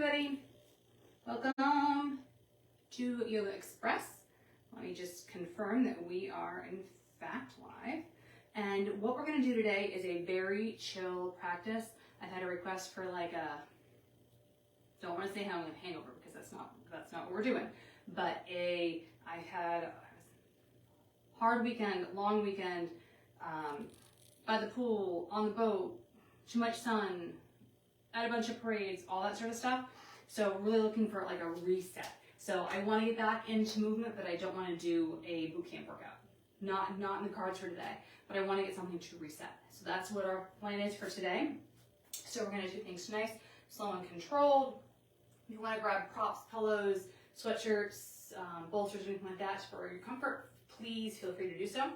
everybody. Welcome to Yoga Express. Let me just confirm that we are in fact live. And what we're going to do today is a very chill practice. I've had a request for like a, don't want to say having a hangover because that's not what we're doing, but I had a hard weekend, long weekend, by the pool, on the boat, too much sun, at a bunch of parades, all that sort of stuff. So really looking for like a reset. So I want to get back into movement, but I don't want to do a boot camp workout. Not in the cards for today, but I want to get something to reset. So that's what our plan is for today. So we're going to do things nice, slow and controlled. If you want to grab props, pillows, sweatshirts, bolsters, anything like that for your comfort, please feel free to do so.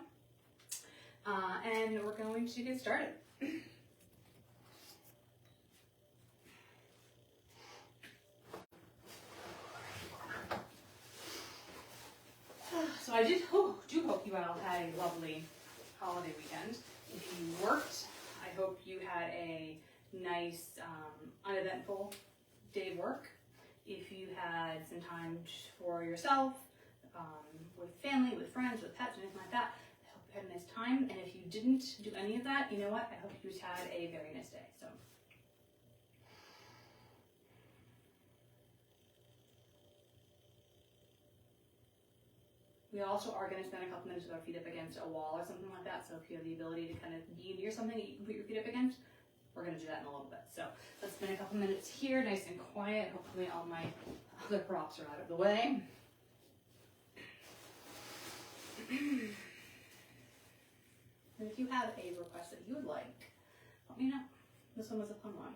And we're going to get started. So I do hope you all had a lovely holiday weekend. If you worked, I hope you had a nice, uneventful day of work. If you had some time for yourself, with family, with friends, with pets, anything like that, I hope you had a nice time. And if you didn't do any of that, you know what? I hope you had a very nice day. So. We also are going to spend a couple minutes with our feet up against a wall or something like that. So if you have the ability to kind of be near something that you can put your feet up against, we're going to do that in a little bit. So let's spend a couple minutes here, nice and quiet. Hopefully all my other props are out of the way. And if you have a request that you would like, let me know. This one was a fun one.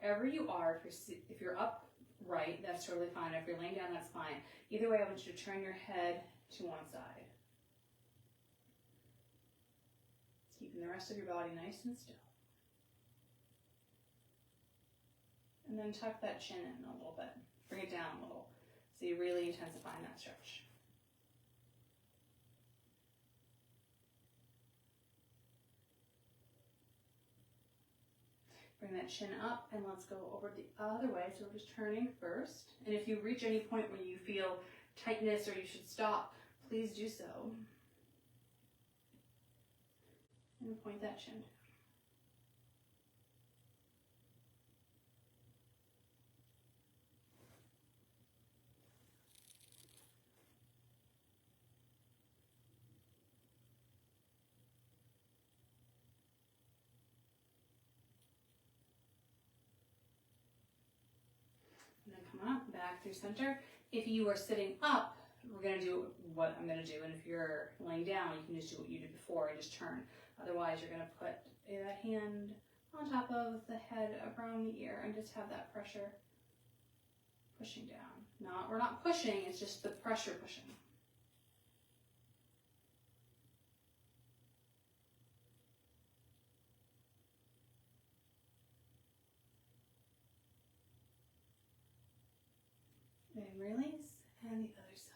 Wherever you are, if you're upright, that's totally fine. If you're laying down, that's fine. Either way, I want you to turn your head to one side. Keeping the rest of your body nice and still. And then tuck that chin in a little bit. Bring it down a little. So you're really intensifying that stretch. Bring that chin up and let's go over the other way. So we're just turning first. And if you reach any point where you feel tightness or you should stop, please do so. And point that chin down. Back through center. If you are sitting up, we're going to do what I'm going to do. And if you're laying down, you can just do what you did before and just turn. Otherwise, you're going to put that hand on top of the head around the ear and just have that pressure pushing down. We're not pushing, it's just the pressure pushing. And release, and the other side.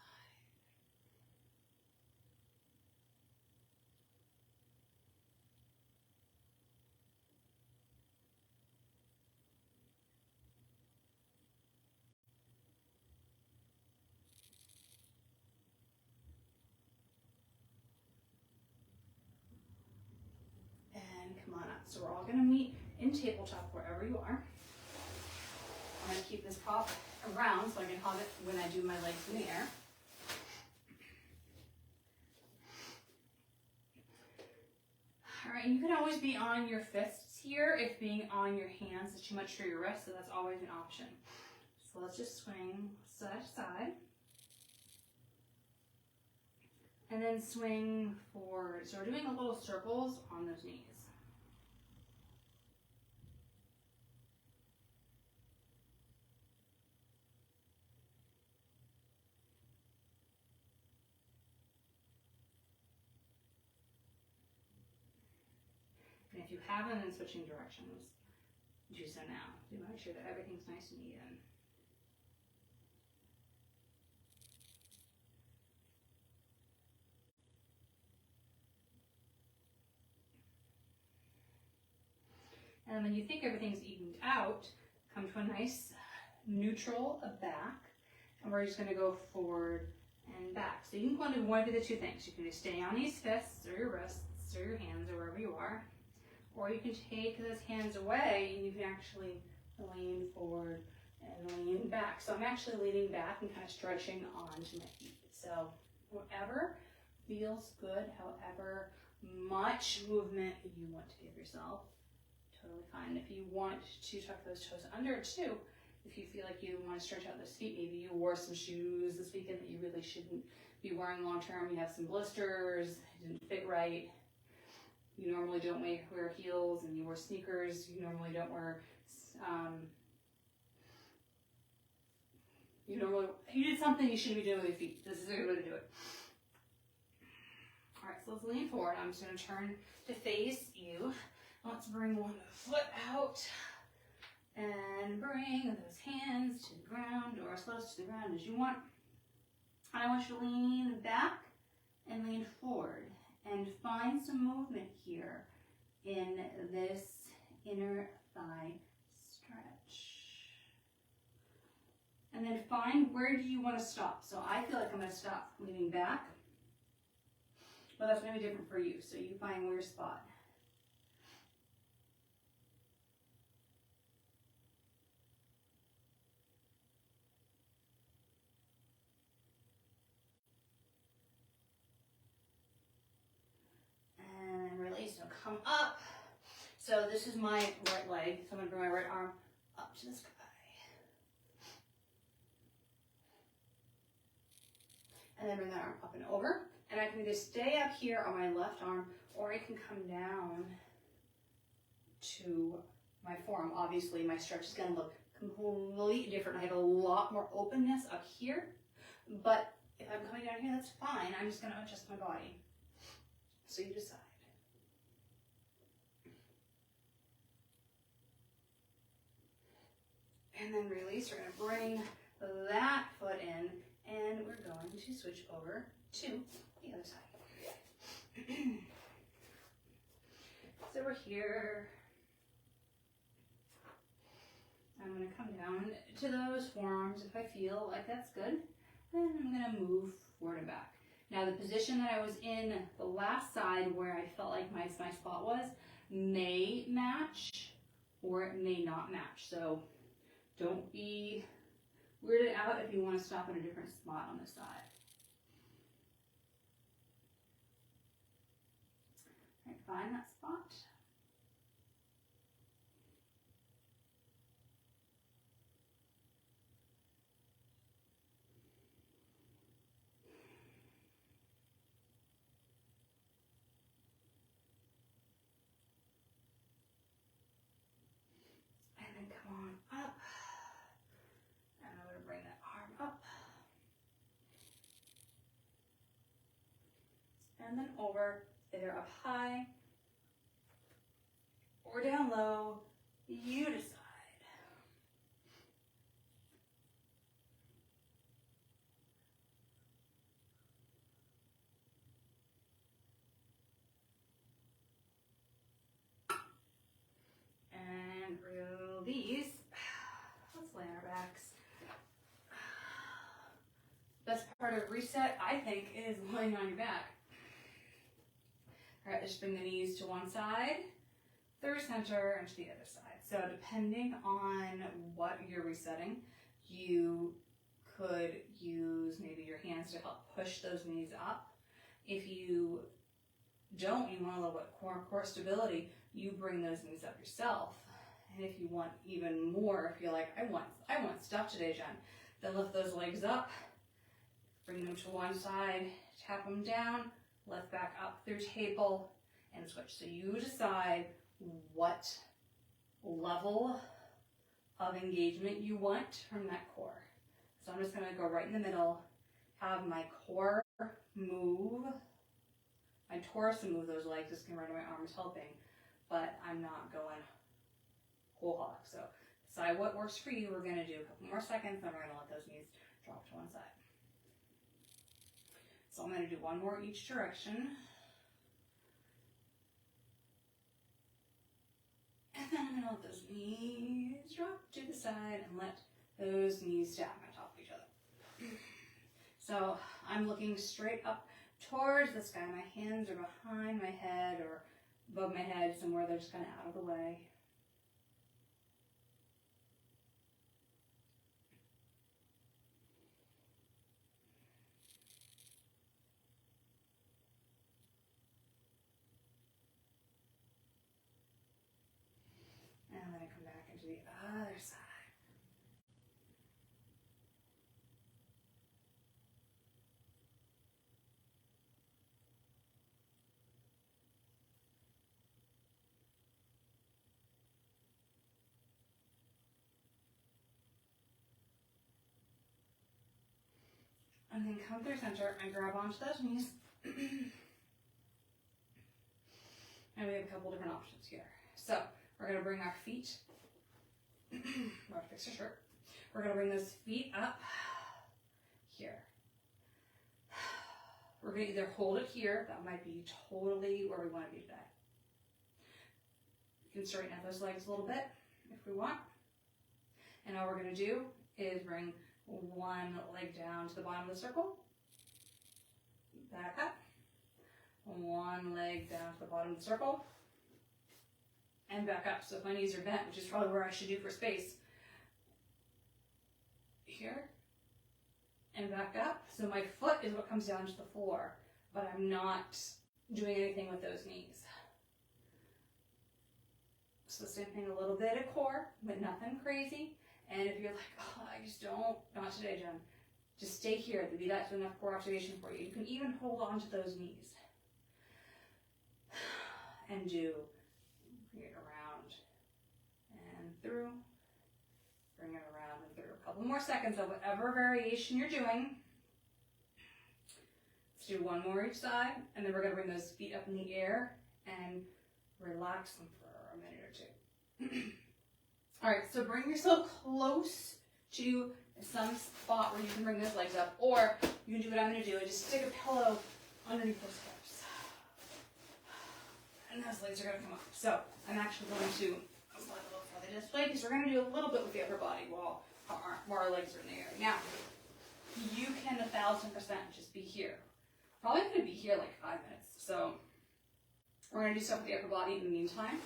And come on up. So we're all going to meet in tabletop wherever you are. I'm going to keep this prop around so I can hold it when I do my legs in the air. All right, you can always be on your fists here if being on your hands is too much for your wrist, so that's always an option. So let's just swing side to side. and then swing forward. So we're doing little circles on those knees. And if you haven't been switching directions, do so now. You want to make sure that everything's nice and even. And when you think everything's evened out, come to a nice neutral back, and we're just going to go forward and back. So you can go into one of the two things. You can just stay on these fists or your wrists or your hands or wherever you are, or you can take those hands away and you can actually lean forward and lean back. So I'm actually leaning back and kind of stretching onto my feet. So whatever feels good, however much movement you want to give yourself, totally fine. If you want to tuck those toes under too, if you feel like you want to stretch out those feet, maybe you wore some shoes this weekend that you really shouldn't be wearing long term, you have some blisters, it didn't fit right, you normally don't wear heels and you wear sneakers, you normally don't wear, you did something you shouldn't be doing with your feet. This is a good way to do it. All right, so let's lean forward. I'm just going to turn to face you. Let's bring one foot out and bring those hands to the ground or as close to the ground as you want. And I want you to lean back and lean forward and find some movement here in this inner thigh stretch. And then find where do you want to stop. So I feel like I'm going to stop leaning back, but that's going to be different for you. So you find where your spot. Come up. So this is my right leg. So I'm going to bring my right arm up to the sky. And then bring that arm up and over. And I can either stay up here on my left arm, or I can come down to my forearm. Obviously, my stretch is going to look completely different. I have a lot more openness up here. But if I'm coming down here, that's fine. I'm just going to adjust my body. So you decide. And then release. We're going to bring that foot in, and we're going to switch over to the other side. So we're here. I'm going to come down to those forearms if I feel like that's good. And I'm going to move forward and back. Now the position that I was in the last side where I felt like my spot was may match or it may not match. So don't be weirded out if you want to stop in a different spot on this side. All right, find that spot. And then come on up. And then over, either up high or down low, you decide. And release. Let's lay on our backs. Best part of reset, I think, is laying on your back. All right, just bring the knees to one side, through center, and to the other side. So depending on what you're resetting, you could use maybe your hands to help push those knees up. If you don't, you want a little bit core stability, you bring those knees up yourself. And if you want even more, if you're like, I want stuff today, Jen, then lift those legs up Bring them to one side, tap them down, lift back up through table, and switch. So you decide what level of engagement you want from that core. So I'm just going to go right in the middle, have my core move, my torso move, those legs just can run my arms helping, but I'm not going whole hog. So decide what works for you. We're going to do a couple more seconds, then we're going to let those knees drop to one side. So I'm going to do one more each direction. And then I'm going to let those knees drop to the side and let those knees stack on top of each other. So I'm looking straight up towards the sky. My hands are behind my head or above my head, somewhere they're just kind of out of the way. And then I come back into the other side. And then come through center and grab onto those knees. And we have a couple different options here. So we're going to bring our feet, we're to fix your shirt. We're going to bring those feet up here. We're going to either hold it here, that might be totally where we want to be today. We can straighten out those legs a little bit if we want. And all we're going to do is bring one leg down to the bottom of the circle, back up, one leg down to the bottom of the circle, and back up. So if my knees are bent, which is probably where I should do for space, here, and back up. So my foot is what comes down to the floor, but I'm not doing anything with those knees. So same thing, a little bit of core, but nothing crazy. And if you're like, oh, I just don't, not today, Jen, just stay here. Maybe that's enough core activation for you. You can even hold on to those knees. And bring it around and through, bring it around and through. A couple more seconds of whatever variation you're doing. Let's do one more each side, and then we're going to bring those feet up in the air and relax them for a minute or two. All right, so bring yourself close to some spot where you can bring those legs up, or you can do what I'm going to do and just stick a pillow underneath those hips. And those legs are going to come up. So I'm actually going to slide a little further this way because we're going to do a little bit with the upper body while our legs are in the air. Now, you can 1,000% just be here. Probably going to be here like 5 minutes. So we're going to do stuff with the upper body in the meantime.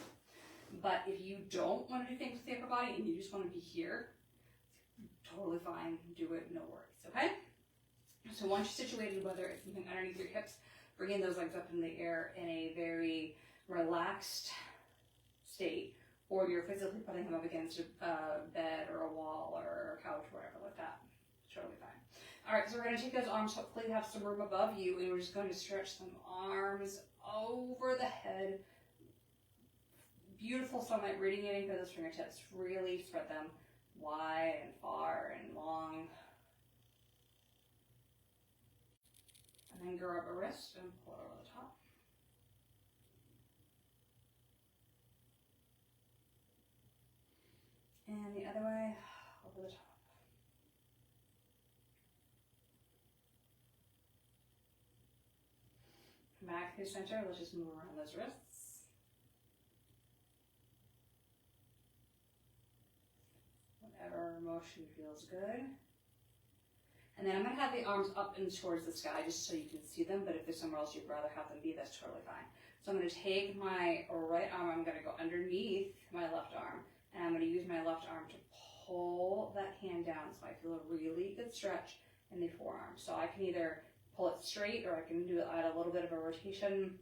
But if you don't want to do things with the upper body and you just want to be here, totally fine. Do it, no worries, okay? So once you're situated, whether it's something underneath your hips, bringing those legs up in the air in a very relaxed state, or you're physically putting them up against a bed or a wall or a couch, whatever like that. Totally fine. All right, so we're going to take those arms, hopefully have some room above you, and we're just going to stretch them arms over the head. Beautiful sunlight radiating through those fingertips. Really spread them wide and far and long. And then grab a wrist and pull it over the top. And the other way, over the top. Come back through center. Let's just move around those wrists. Whatever motion feels good. And then I'm going to have the arms up and towards the sky just so you can see them, but if there's somewhere else you'd rather have them be, that's totally fine. So I'm going to take my right arm, I'm going to go underneath my left arm, and I'm going to use my left arm to pull that hand down so I feel a really good stretch in the forearm. So I can either pull it straight or I can do it at a little bit of a rotation.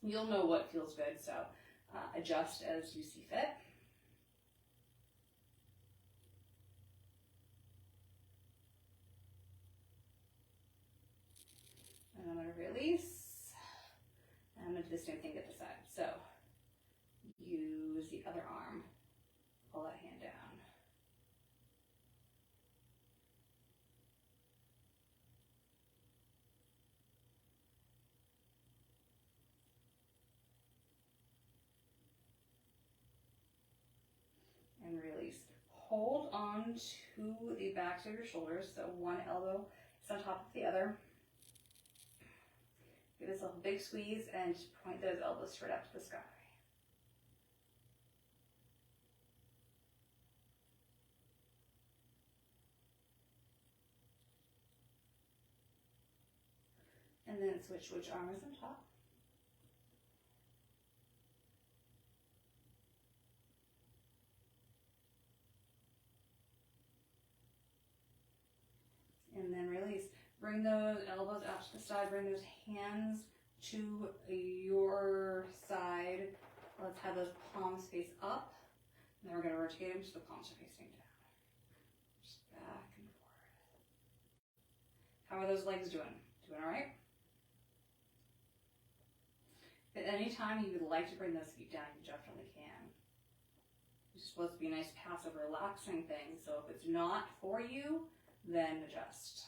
You'll know what feels good, so adjust as you see fit. release. And I'm going to do the same thing at the side. So use the other arm, pull that hand down. And release. Hold on to the backs of your shoulders, so one elbow is on top of the other. Give yourself a big squeeze and point those elbows straight up to the sky. And then switch which arm is on top. And then release. Bring those elbows out to the side. Bring those hands to your side. Let's have those palms face up. And then we're going to rotate them so the palms are facing down. Just back and forth. How are those legs doing? Doing all right? At any time you would like to bring those feet down, you definitely can. It's supposed to be a nice passive, relaxing thing. So if it's not for you, then adjust.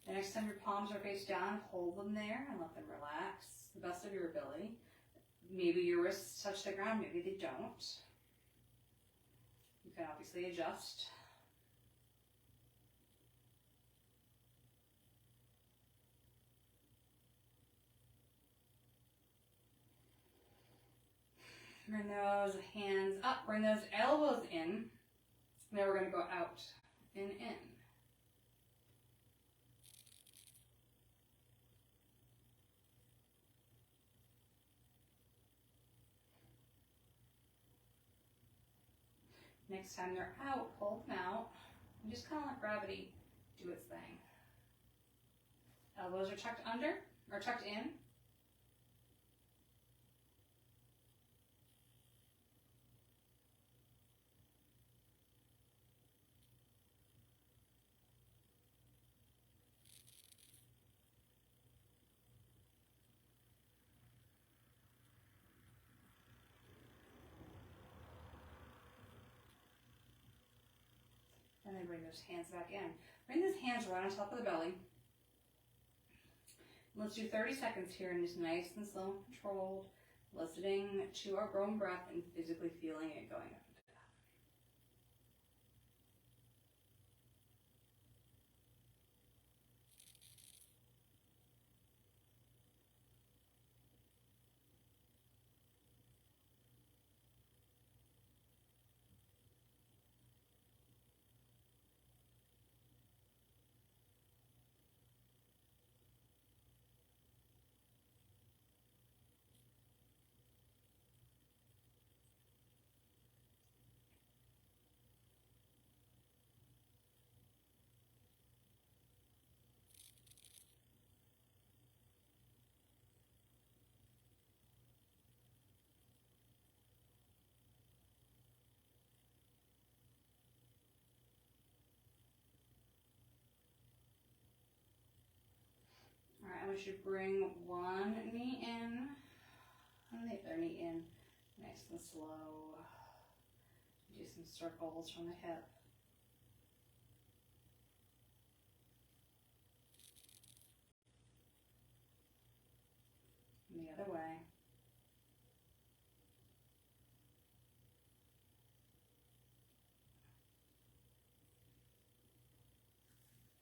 The next time your palms are face down, hold them there and let them relax to the best of your ability. Maybe your wrists touch the ground, maybe they don't. You can obviously adjust. Bring those hands up, bring those elbows in. Now we're going to go out and in. Next time they're out, hold them out. And just kind of let gravity do its thing. Elbows are tucked under, or tucked in. And then bring those hands back in. Bring those hands right on top of the belly. Let's do 30 seconds here and just nice and slow and controlled, listening to our own breath and physically feeling it going up. Alright, I want you to bring one knee in and the other knee in. Nice and slow. Do some circles from the hip. And the other way.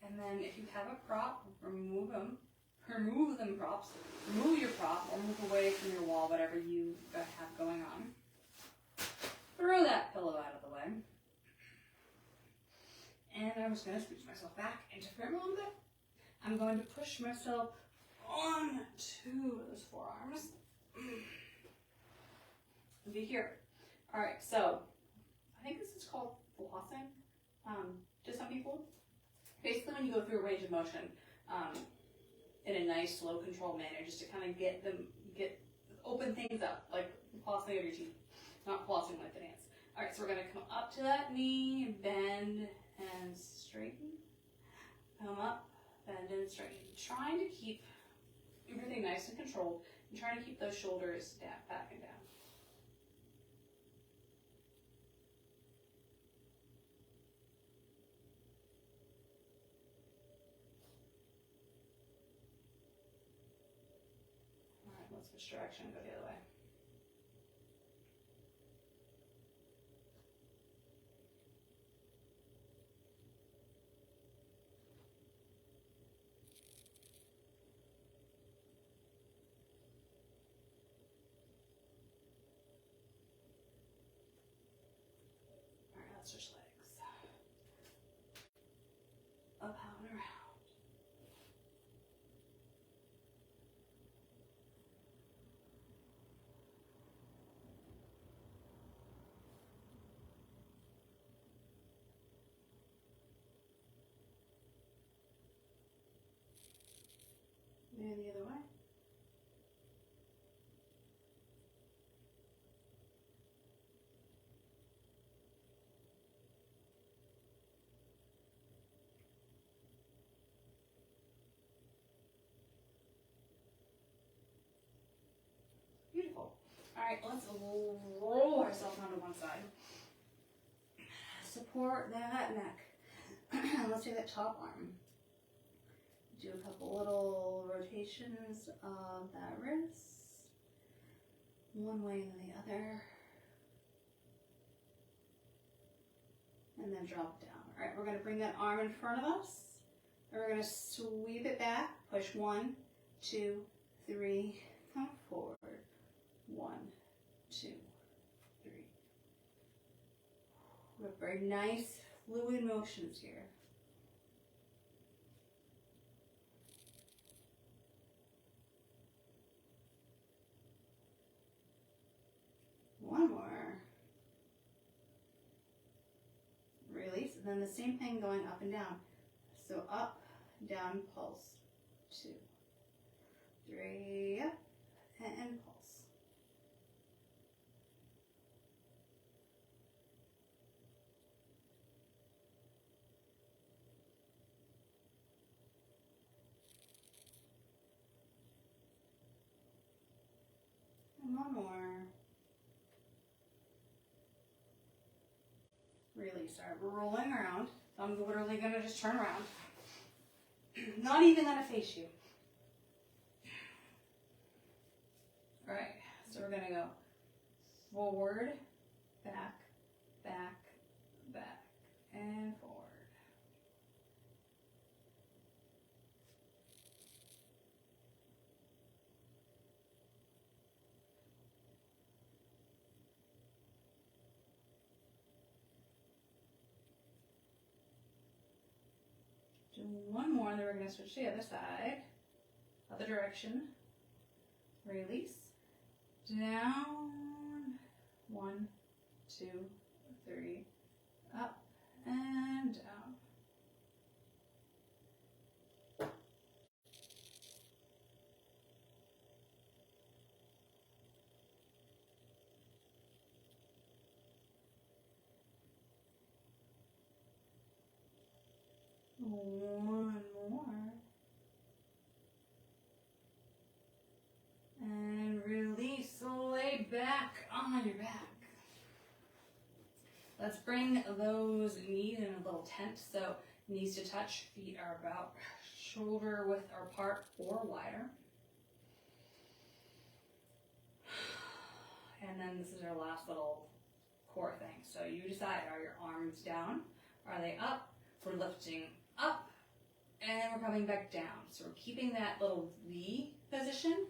And then if you have a prop, remove them. Remove them props. Remove your prop or move away from your wall, whatever you have going on. Throw that pillow out of the way. And I'm just going to scooch myself back into frame a little bit. I'm going to push myself onto those forearms. And be here. Alright, so I think this is called flossing to some people. Basically when you go through a range of motion, in a nice, slow, controlled manner, just to kind of open things up, like flossing of your teeth, not flossing like the dance. All right, so we're gonna come up to that knee, bend and straighten. Come up, bend and straighten. Trying to keep everything nice and controlled, and trying to keep those shoulders down, back and down. All right, let's switch direction and go the other way. Let's switch legs. Up, out, and around. And the other way. Beautiful. All right, let's roll ourselves onto one side. Support that neck. Let's take that top arm. Do a couple little rotations of that wrist. One way and the other. And then drop down. All right, we're going to bring that arm in front of us. And we're going to sweep it back. Push 1, 2, 3. Come forward. 1, 2, 3. We have very nice fluid motions here. One more. Release. And then the same thing going up and down. So up, down, pulse. 2, 3, up, and pulse. And one more. Release. All right, we're rolling around. I'm literally going to just turn around. Not even going to face you. All right, so we're going to go forward, back, back, back, and forward. Do one more, and then we're going to switch to the other side. Other direction. Release. Down. 1, 2, 3. Up and down. One more. And release. Lay back on your back. Let's bring those knees in a little tent. So knees to touch, feet are about shoulder width apart or wider. And then this is our last little core thing. So you decide, are your arms down? Are they up? We're lifting up and we're coming back down. So we're keeping that little V position,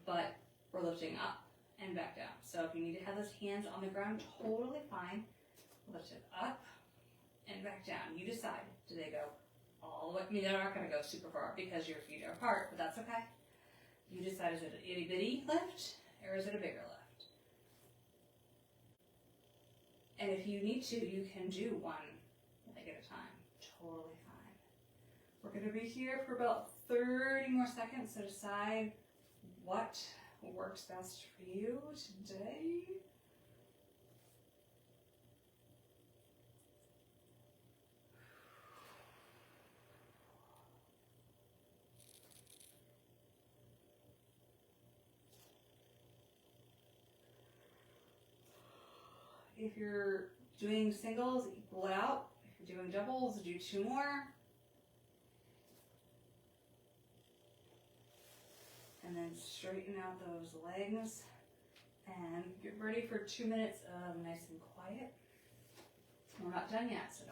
but we're lifting up and back down. So if you need to have those hands on the ground, totally fine. Lift it up and back down. You decide. Do they go all the way? I mean, they're not going to go super far because your feet are apart, but that's okay. You decide, is it an itty bitty lift or is it a bigger lift? And if you need to, you can do one leg at a time. Totally fine. We're going to be here for about 30 more seconds, so decide what works best for you today. If you're doing singles, equal it out. If you're doing doubles, do 2 more. And then straighten out those legs. And get ready for 2 minutes of nice and quiet. We're not done yet, so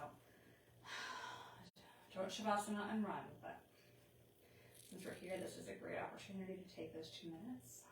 don't Shavasana and run. But since we're here, this is a great opportunity to take those 2 minutes.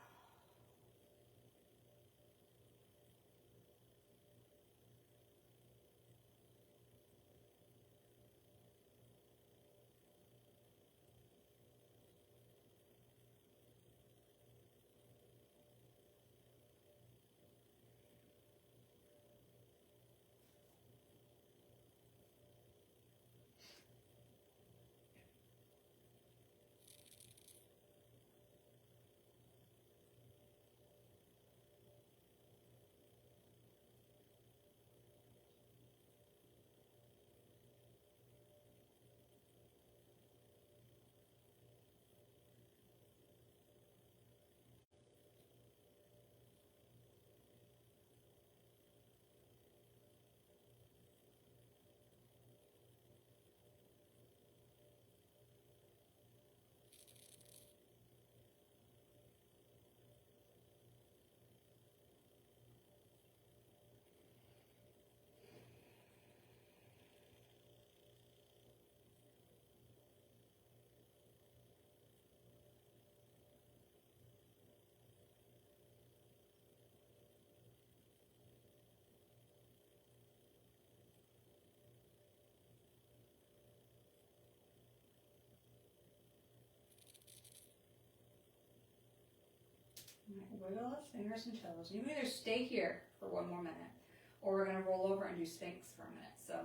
Wiggle those fingers and toes. You can either stay here for 1 more minute, or we're going to roll over and do Sphinx for a minute. So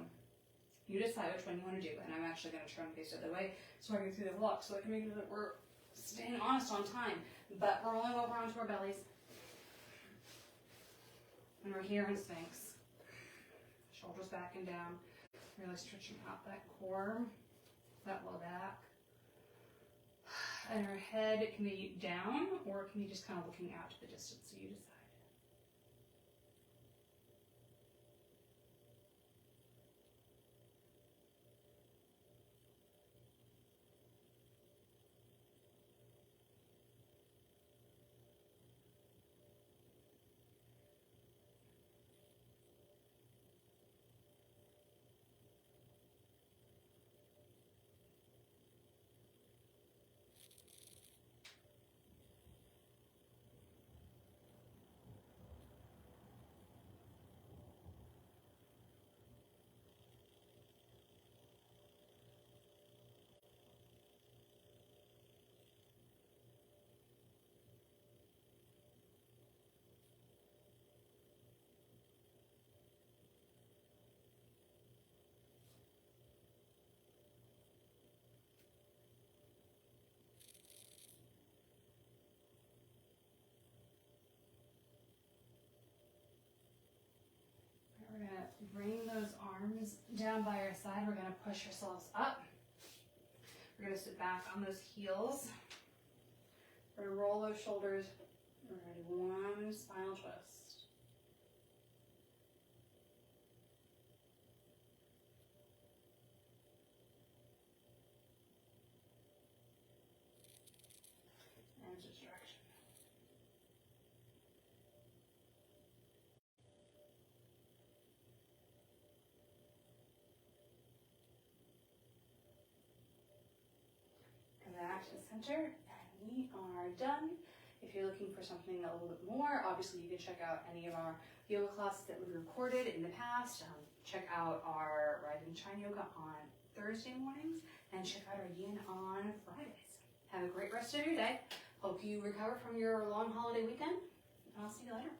you decide which one you want to do, and I'm actually going to turn face the other way so I can see the vlog, so I can make sure that we're staying honest on time. But we're rolling over onto our bellies, and we're here in Sphinx. Shoulders back and down, really stretching out that core, that low back. And our head can be down, or it can be just kind of looking out to the distance, so you decide. We're going to bring those arms down by our side. We're going to push ourselves up. We're going to sit back on those heels. We're going to roll those shoulders. We're going to do 1 spinal twist. And switch direction. Come back to the center, and we are done. If you're looking for something a little bit more, obviously you can check out any of our yoga classes that we've recorded in the past. Check out our Rising Shine Yoga on Thursday mornings, and check out our Yin on Fridays. Have a great rest of your day. Hope you recover from your long holiday weekend, and I'll see you later.